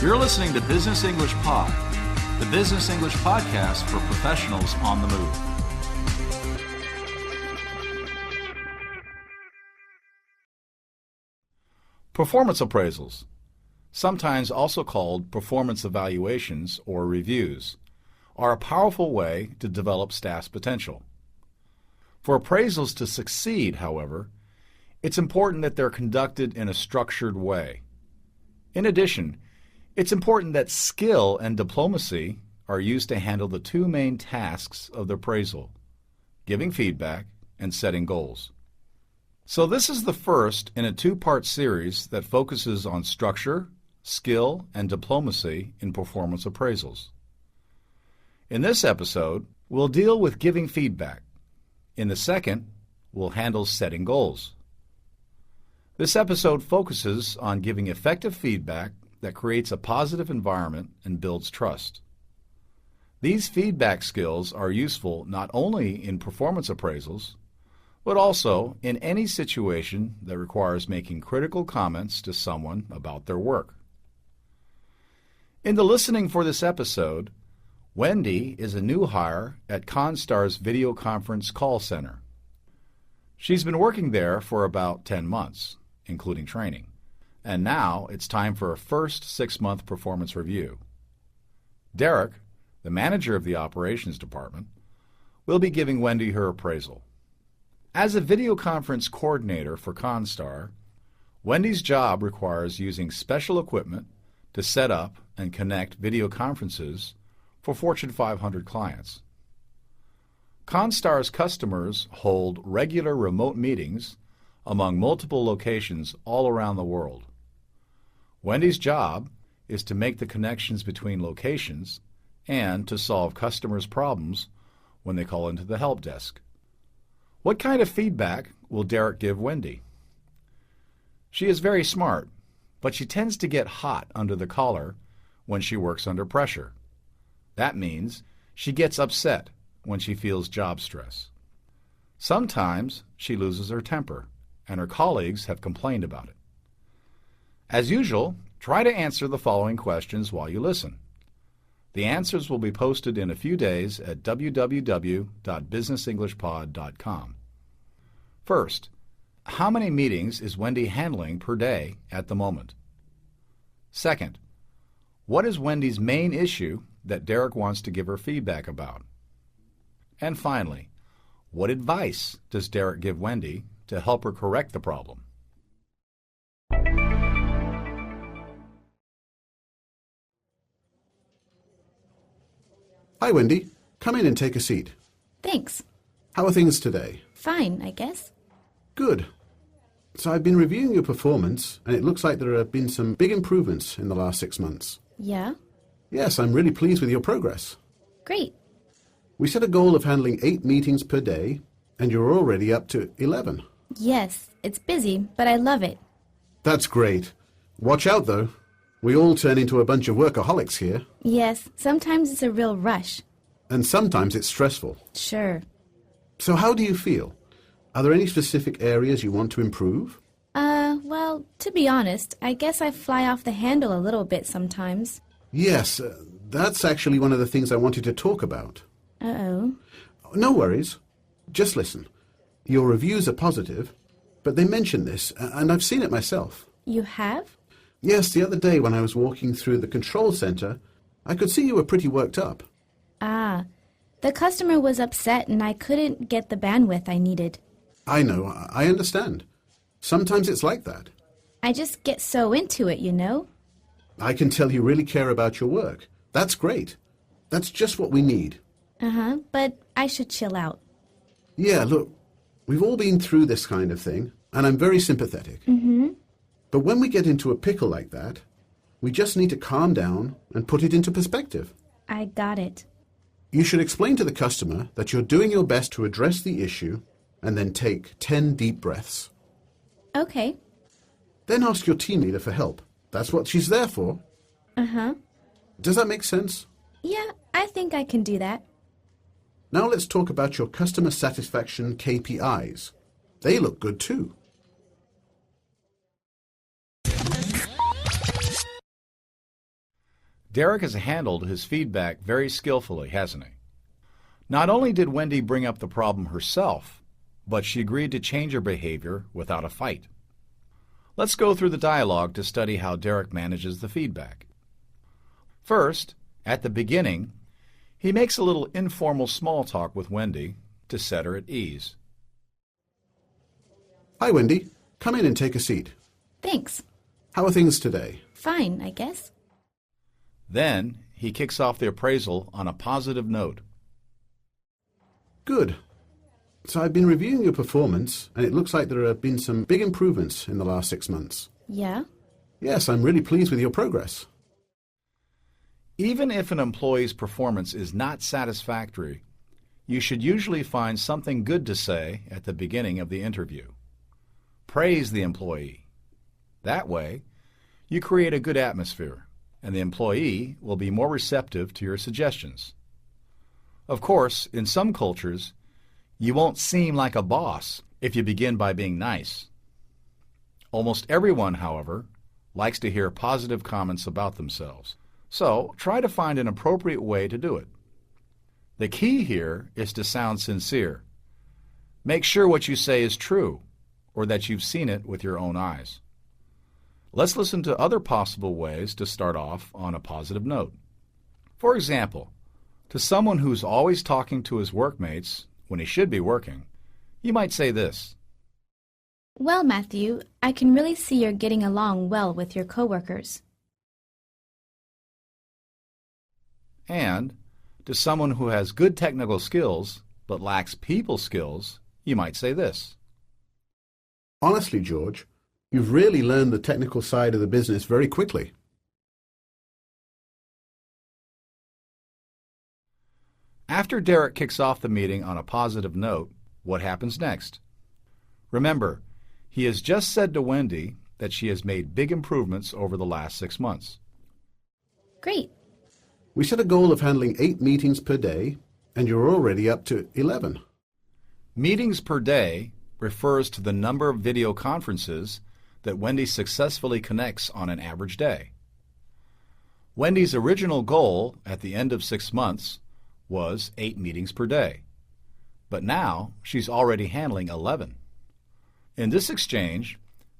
You're listening to Business English Pod, the business English podcast for professionals on the move. Performance appraisals, sometimes also called performance evaluations or reviews, are a powerful way to develop staff's potential. For appraisals to succeed, however, it's important that they're conducted in a structured way. In addition, it's important that skill and diplomacy are used to handle the two main tasks of the appraisal, giving feedback and setting goals. So this is the first in a two-part series that focuses on structure, skill, and diplomacy in performance appraisals. In this episode, we'll deal with giving feedback. In the second, we'll handle setting goals. This episode focuses on giving effective feedback that creates a positive environment and builds trust. These feedback skills are useful not only in performance appraisals, but also in any situation that requires making critical comments to someone about their work. In the listening for this episode, Wendy is a new hire at ConStar's video conference call center. She's been working there for about 10 months, including training. And now it's time for a first 6-month performance review. Derek, the manager of the operations department, will be giving Wendy her appraisal. As a video conference coordinator for ConStar, Wendy's job requires using special equipment to set up and connect video conferences for Fortune 500 clients. ConStar's customers hold regular remote meetings among multiple locations all around the world. Wendy's job is to make the connections between locations and to solve customers' problems when they call into the help desk. What kind of feedback will Derek give Wendy? She is very smart, but she tends to get hot under the collar when she works under pressure. That means she gets upset when she feels job stress. Sometimes she loses her temper, and her colleagues have complained about it. As usual, try to answer the following questions while you listen. The answers will be posted in a few days at www.businessenglishpod.com. First, how many meetings is Wendy handling per day at the moment? Second, what is Wendy's main issue that Derek wants to give her feedback about? And finally, what advice does Derek give Wendy to help her correct the problem? Hi, Wendy. Come in and take a seat. Thanks. How are things today? Fine, I guess. Good. So I've been reviewing your performance, and it looks like there have been some big improvements in the last 6 months. Yeah? Yes, I'm really pleased with your progress. Great. We set a goal of handling 8 meetings per day, and you're already up to 11. Yes, it's busy, but I love it. That's great. Watch out, though. We all turn into a bunch of workaholics here. Yes, sometimes it's a real rush. And sometimes it's stressful. Sure. So how do you feel? Are there any specific areas you want to improve? Well, to be honest, I guess I fly off the handle a little bit sometimes. Yes, that's actually one of the things I wanted to talk about. Uh-oh. No worries. Just listen. Your reviews are positive, but they mention this, and I've seen it myself. You have? Yes, the other day when I was walking through the control center, I could see you were pretty worked up. Ah, the customer was upset and I couldn't get the bandwidth I needed. I know, I understand. Sometimes it's like that. I just get so into it, you know? I can tell you really care about your work. That's great. That's just what we need. Uh-huh, but I should chill out. Yeah, look, we've all been through this kind of thing, and I'm very sympathetic. Mm-hmm. But when we get into a pickle like that, we just need to calm down and put it into perspective. I got it. You should explain to the customer that you're doing your best to address the issue and then take 10 deep breaths. Okay. Then ask your team leader for help. That's what she's there for. Uh-huh. Does that make sense? Yeah, I think I can do that. Now let's talk about your customer satisfaction KPIs. They look good too. Derek has handled his feedback very skillfully, hasn't he? Not only did Wendy bring up the problem herself, but she agreed to change her behavior without a fight. Let's go through the dialogue to study how Derek manages the feedback. First, at the beginning, he makes a little informal small talk with Wendy to set her at ease. Hi, Wendy. Come in and take a seat. Thanks. How are things today? Fine, I guess. Then he kicks off the appraisal on a positive note. Good. So I've been reviewing your performance, and it looks like there have been some big improvements in the last 6 months. Yeah? Yes, I'm really pleased with your progress. Even if an employee's performance is not satisfactory, you should usually find something good to say at the beginning of the interview. Praise the employee. That way, you create a good atmosphere, and the employee will be more receptive to your suggestions. Of course, in some cultures, you won't seem like a boss if you begin by being nice. Almost everyone, however, likes to hear positive comments about themselves, so try to find an appropriate way to do it. The key here is to sound sincere. Make sure what you say is true, or that you've seen it with your own eyes. Let's listen to other possible ways to start off on a positive note. For example, to someone who's always talking to his workmates when he should be working, you might say this. Well, Matthew, I can really see you're getting along well with your coworkers. And to someone who has good technical skills but lacks people skills, you might say this. Honestly, George, you've really learned the technical side of the business very quickly. After Derek kicks off the meeting on a positive note, what happens next? Remember, he has just said to Wendy that she has made big improvements over the last 6 months. Great. We set a goal of handling 8 meetings per day, and you're already up to 11. Meetings per day refers to the number of video conferences that Wendy successfully connects on an average day. Wendy's original goal at the end of 6 months was 8 meetings per day, but now she's already handling 11. In this exchange,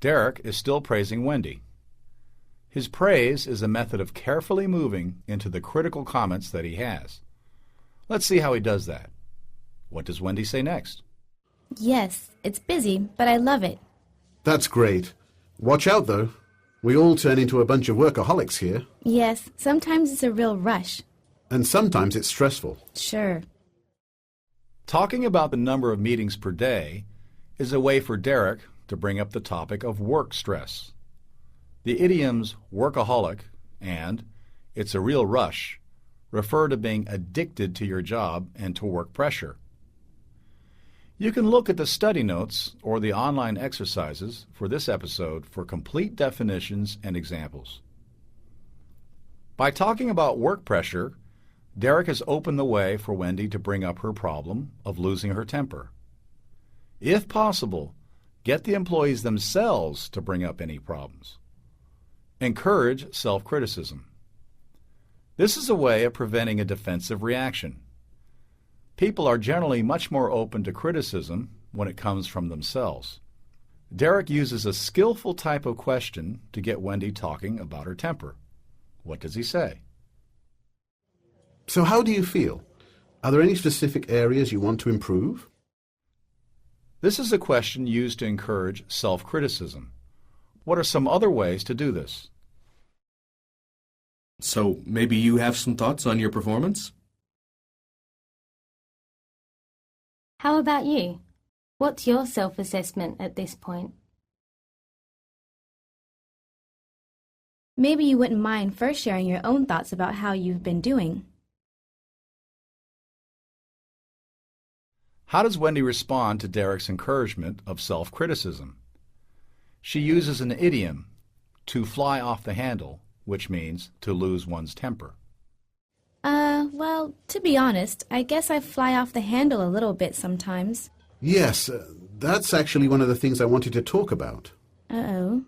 Derek is still praising Wendy. His praise is a method of carefully moving into the critical comments that he has. Let's see how he does that. What does Wendy say next? Yes, it's busy, but I love it. That's great. Watch out, though. We all turn into a bunch of workaholics here. Yes, sometimes it's a real rush. And sometimes it's stressful. Sure. Talking about the number of meetings per day is a way for Derek to bring up the topic of work stress. The idioms workaholic and it's a real rush refer to being addicted to your job and to work pressure. You can look at the study notes or the online exercises for this episode for complete definitions and examples. By talking about work pressure, Derek has opened the way for Wendy to bring up her problem of losing her temper. If possible, get the employees themselves to bring up any problems. Encourage self-criticism. This is a way of preventing a defensive reaction. People are generally much more open to criticism when it comes from themselves. Derek uses a skillful type of question to get Wendy talking about her temper. What does he say? So how do you feel? Are there any specific areas you want to improve? This is a question used to encourage self-criticism. What are some other ways to do this? So maybe you have some thoughts on your performance? How about you? What's your self-assessment at this point? Maybe you wouldn't mind first sharing your own thoughts about how you've been doing. How does Wendy respond to Derek's encouragement of self-criticism? She uses an idiom, to fly off the handle, which means to lose one's temper. Well, to be honest, I guess I fly off the handle a little bit sometimes. Yes, that's actually one of the things I wanted to talk about. Uh-oh.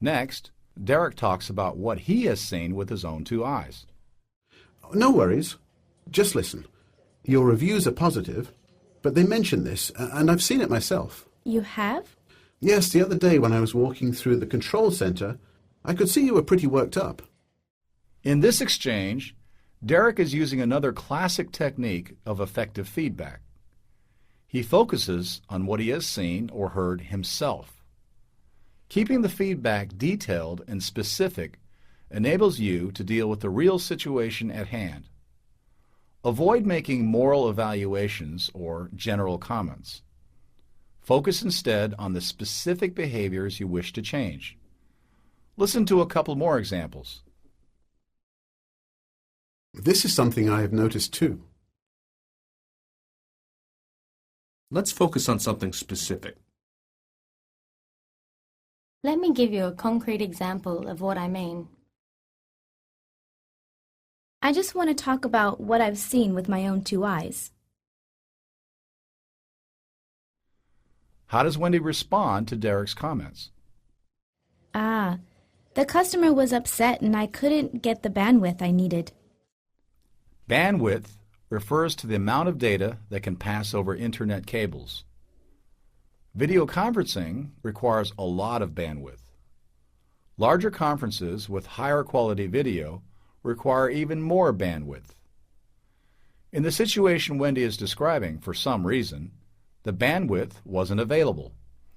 Next, Derek talks about what he has seen with his own two eyes. No worries. Just listen. Your reviews are positive, but they mention this, and I've seen it myself. You have? Yes, the other day when I was walking through the control center, I could see you were pretty worked up. In this exchange, Derek is using another classic technique of effective feedback. He focuses on what he has seen or heard himself. Keeping the feedback detailed and specific enables you to deal with the real situation at hand. Avoid making moral evaluations or general comments. Focus instead on the specific behaviors you wish to change. Listen to a couple more examples. This is something I have noticed too. Let's focus on something specific. Let me give you a concrete example of what I mean. I just want to talk about what I've seen with my own two eyes. How does Wendy respond to Derek's comments? The customer was upset and I couldn't get the bandwidth I needed. Bandwidth refers to the amount of data that can pass over internet cables. Video conferencing requires a lot of bandwidth. Larger conferences with higher quality video require even more bandwidth. In the situation Wendy is describing, for some reason, the bandwidth wasn't available,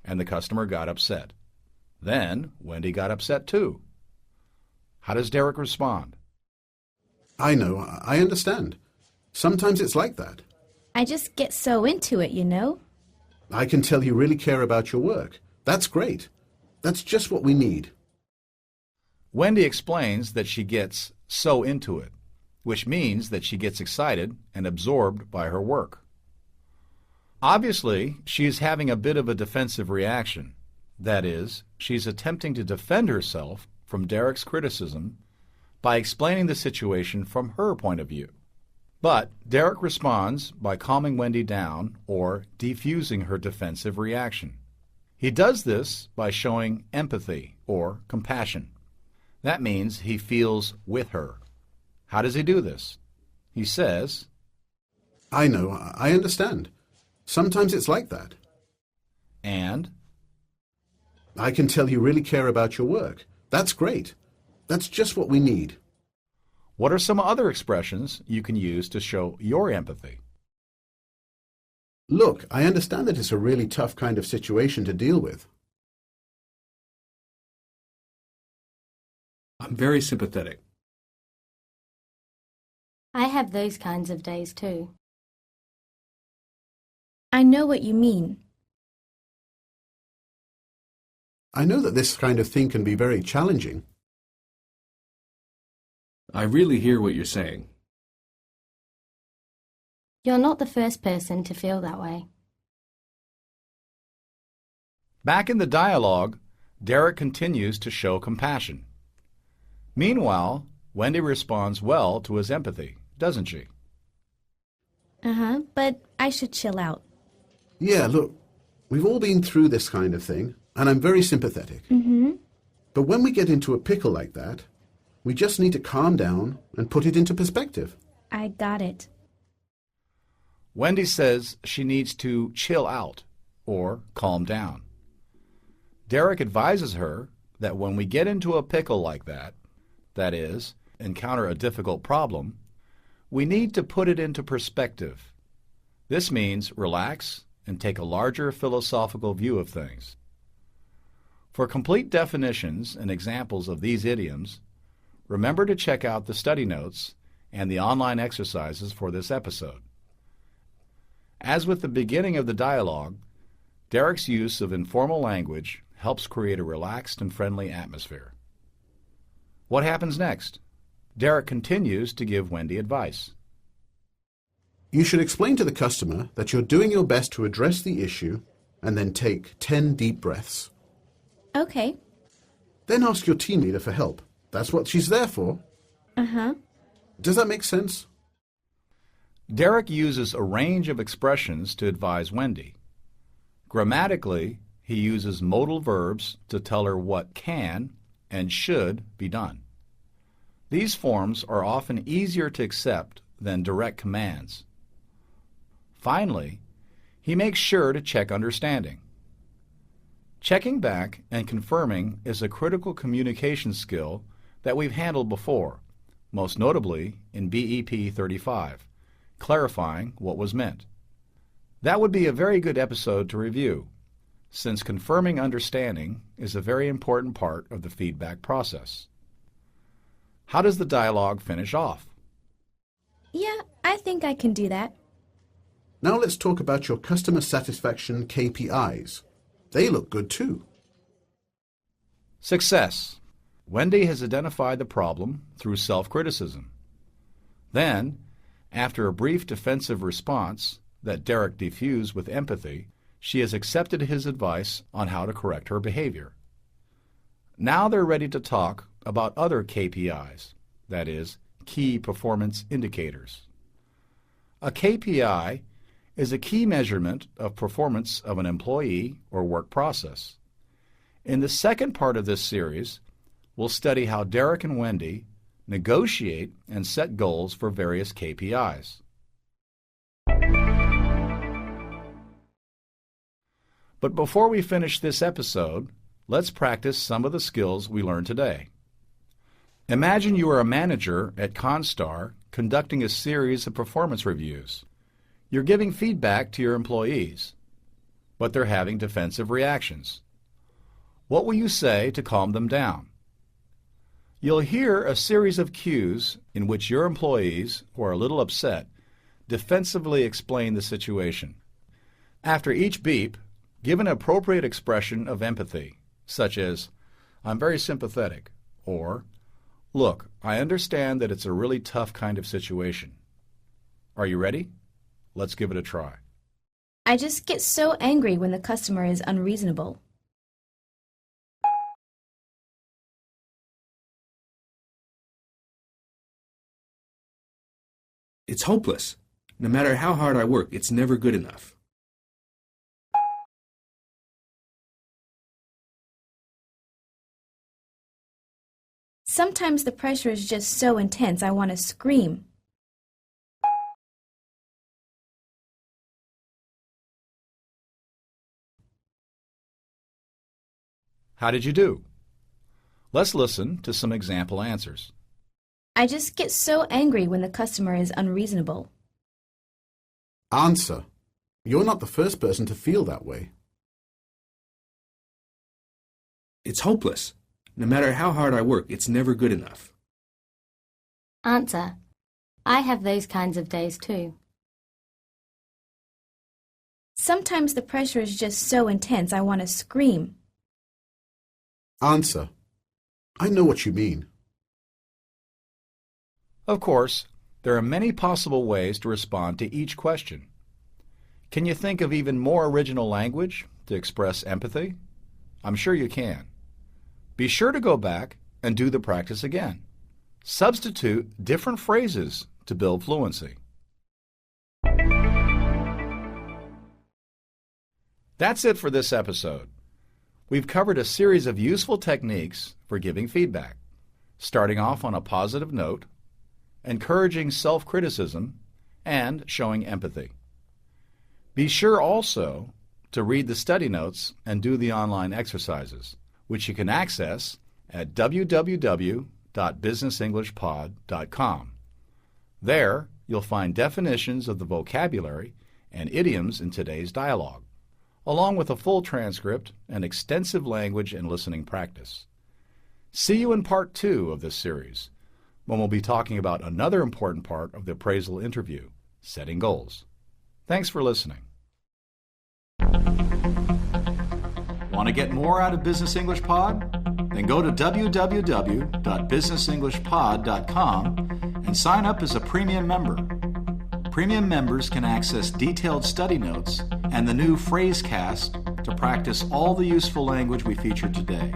and the customer got upset. Then Wendy got upset too. How does Derek respond? I know, I understand. Sometimes it's like that. I just get so into it, you know? I can tell you really care about your work. That's great. That's just what we need. Wendy explains that she gets so into it, which means that she gets excited and absorbed by her work. Obviously, she is having a bit of a defensive reaction. That is, she's attempting to defend herself from Derek's criticism by explaining the situation from her point of view. But Derek responds by calming Wendy down or defusing her defensive reaction. He does this by showing empathy or compassion. That means he feels with her. How does he do this? He says, I know, I understand. Sometimes it's like that. and I can tell you really care about your work. That's great. That's just what we need. what are some other expressions you can use to show your empathy? Look, I understand that it's a really tough kind of situation to deal with. I'm very sympathetic. I have those kinds of days too. I know what you mean. I know that this kind of thing can be very challenging. I really hear what you're saying. You're not the first person to feel that way. Back in the dialogue, Derek continues to show compassion. Meanwhile, Wendy responds well to his empathy, doesn't she? But I should chill out. Yeah, look, we've all been through this kind of thing, and I'm very sympathetic. But when we get into a pickle like that, we just need to calm down and put it into perspective. I got it. Wendy says she needs to chill out or calm down. Derek advises her that when we get into a pickle like that is, encounter a difficult problem, we need to put it into perspective. This means relax and take a larger philosophical view of things. For complete definitions and examples of these idioms, remember to check out the study notes and the online exercises for this episode. As with the beginning of the dialogue, Derek's use of informal language helps create a relaxed and friendly atmosphere. What happens next? Derek continues to give Wendy advice. You should explain to the customer that you're doing your best to address the issue and then take 10 deep breaths. Okay. Then ask your team leader for help. That's what she's there for. Does that make sense? Derek uses a range of expressions to advise Wendy. Grammatically, he uses modal verbs to tell her what can and should be done. These forms are often easier to accept than direct commands. Finally, he makes sure to check understanding. Checking back and confirming is a critical communication skill that we've handled before, most notably in BEP 35, clarifying what was meant. That would be a very good episode to review, since confirming understanding is a very important part of the feedback process. How does the dialogue finish off? Yeah, I think I can do that. Now let's talk about your customer satisfaction KPIs. They look good too. Success. Wendy has identified the problem through self-criticism. Then, after a brief defensive response that Derek diffused with empathy, she has accepted his advice on how to correct her behavior. Now they're ready to talk about other KPIs, that is, key performance indicators. A KPI is a key measurement of performance of an employee or work process. In the second part of this series, we'll study how Derek and Wendy negotiate and set goals for various KPIs. But before we finish this episode, let's practice some of the skills we learned today. Imagine you are a manager at Constar conducting a series of performance reviews. You're giving feedback to your employees, but they're having defensive reactions. What will you say to calm them down? You'll hear a series of cues in which your employees, who are a little upset, defensively explain the situation. After each beep, give an appropriate expression of empathy, such as, "I'm very sympathetic," or, "Look, I understand that it's a really tough kind of situation." Are you ready? Let's give it a try. I just get so angry when the customer is unreasonable. It's hopeless. No matter how hard I work, it's never good enough. Sometimes the pressure is just so intense I want to scream. How did you do? Let's listen to some example answers. I just get so angry when the customer is unreasonable. Answer. You're not the first person to feel that way. It's hopeless. No matter how hard I work, it's never good enough. Answer. I have those kinds of days too. Sometimes the pressure is just so intense I want to scream. Answer. I know what you mean. Of course, there are many possible ways to respond to each question. Can you think of even more original language to express empathy? I'm sure you can. Be sure to go back and do the practice again. Substitute different phrases to build fluency. That's it for this episode. We've covered a series of useful techniques for giving feedback, starting off on a positive note, encouraging self-criticism, and showing empathy. Be sure also to read the study notes and do the online exercises, which you can access at www.businessenglishpod.com. There, you'll find definitions of the vocabulary and idioms in today's dialogue, along with a full transcript and extensive language and listening practice. See you in part 2 of this series, when we'll be talking about another important part of the appraisal interview, setting goals. Thanks for listening. Want to get more out of Business English Pod? Then go to www.businessenglishpod.com and sign up as a premium member. Premium members can access detailed study notes and the new Phrasecast to practice all the useful language we featured today.